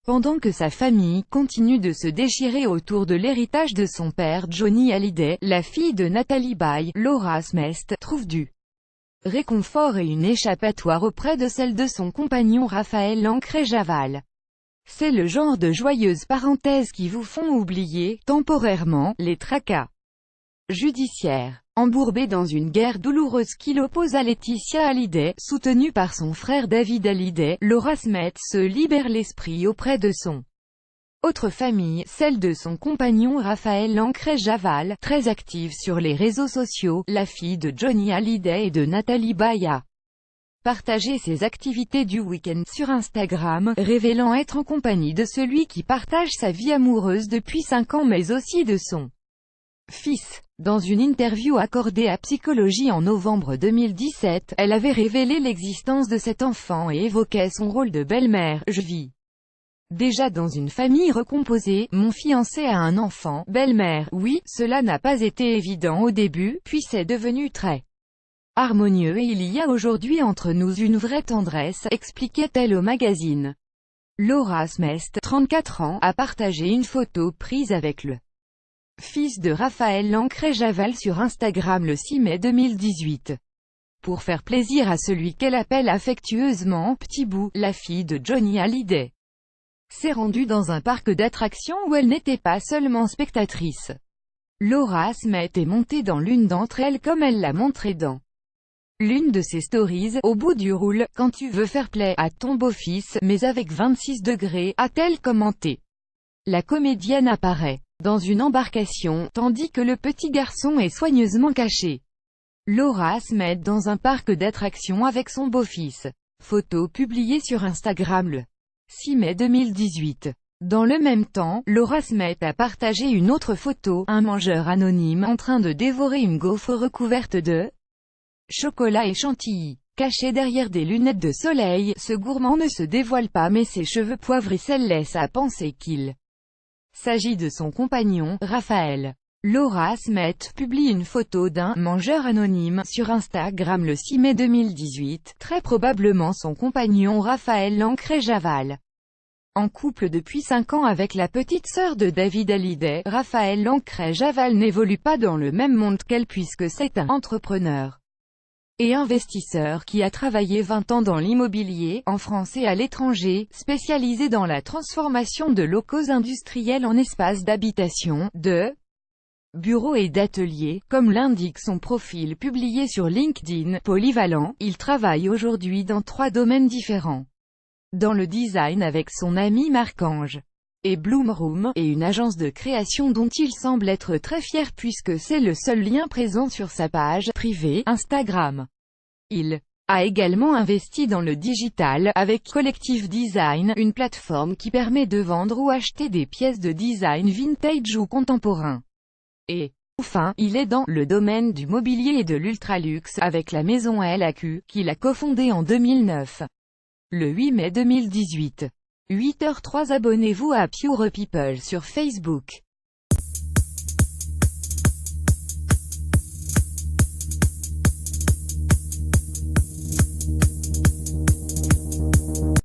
Pendant que sa famille continue de se déchirer autour de l'héritage de son père Johnny Hallyday, la fille de Natalie Baye, Laura Smest, trouve du réconfort et une échappatoire auprès de celle de son compagnon Raphaël Lancret-Javal. C'est le genre de joyeuses parenthèses qui vous font oublier, temporairement, les tracas judiciaires. Embourbée dans une guerre douloureuse qui l'oppose à Laetitia Hallyday, soutenue par son frère David Hallyday, Laura Smets se libère l'esprit auprès de son autre famille, celle de son compagnon Raphaël Lancret-Javal, très active sur les réseaux sociaux. La fille de Johnny Hallyday et de Natalie Baye a partagé ses activités du week-end sur Instagram, révélant être en compagnie de celui qui partage sa vie amoureuse depuis 5 ans mais aussi de son fils. Dans une interview accordée à Psychologie en novembre 2017, elle avait révélé l'existence de cet enfant et évoquait son rôle de belle-mère. « Je vis déjà dans une famille recomposée, mon fiancé a un enfant, belle-mère, oui, cela n'a pas été évident au début, puis c'est devenu très harmonieux et il y a aujourd'hui entre nous une vraie tendresse », expliquait-elle au magazine. Laura Smest, 34 ans, a partagé une photo prise avec le fils de Raphaël Lancret-Javal sur Instagram le 6 mai 2018. Pour faire plaisir à celui qu'elle appelle affectueusement « Petit Bout », la fille de Johnny Hallyday s'est rendue dans un parc d'attractions où elle n'était pas seulement spectatrice. Laura Smets est montée dans l'une d'entre elles comme elle l'a montré dans l'une de ses stories. « Au bout du roule, quand tu veux faire play à ton beau-fils, mais avec 26 degrés, a-t-elle commenté. La comédienne apparaît dans une embarcation, tandis que le petit garçon est soigneusement caché. Laura Smets dans un parc d'attractions avec son beau-fils. Photo publiée sur Instagram le 6 mai 2018. Dans le même temps, Laura Smets a partagé une autre photo, un mangeur anonyme en train de dévorer une gaufre recouverte de chocolat et chantilly. Caché derrière des lunettes de soleil, ce gourmand ne se dévoile pas mais ses cheveux poivre et sel laissent à penser qu'il s'agit de son compagnon, Raphaël. Laura Smets publie une photo d'un « mangeur anonyme » sur Instagram le 6 mai 2018, très probablement son compagnon Raphaël Lancret-Javal. En couple depuis 5 ans avec la petite sœur de David Hallyday, Raphaël Lancret-Javal n'évolue pas dans le même monde qu'elle puisque c'est un entrepreneur et investisseur qui a travaillé 20 ans dans l'immobilier, en France et à l'étranger, spécialisé dans la transformation de locaux industriels en espaces d'habitation, de bureaux et d'ateliers, comme l'indique son profil publié sur LinkedIn. Polyvalent, il travaille aujourd'hui dans 3 domaines différents. Dans le design avec son ami Marc-Ange et Bloomroom, et une agence de création dont il semble être très fier puisque c'est le seul lien présent sur sa page privée Instagram. Il a également investi dans le digital, avec Collective Design, une plateforme qui permet de vendre ou acheter des pièces de design vintage ou contemporain. Et enfin, il est dans le domaine du mobilier et de l'ultraluxe, avec la maison LAQ, qu'il a cofondée en 2009. Le 8 mai 2018. 8h03. Abonnez-vous à Pure People sur Facebook.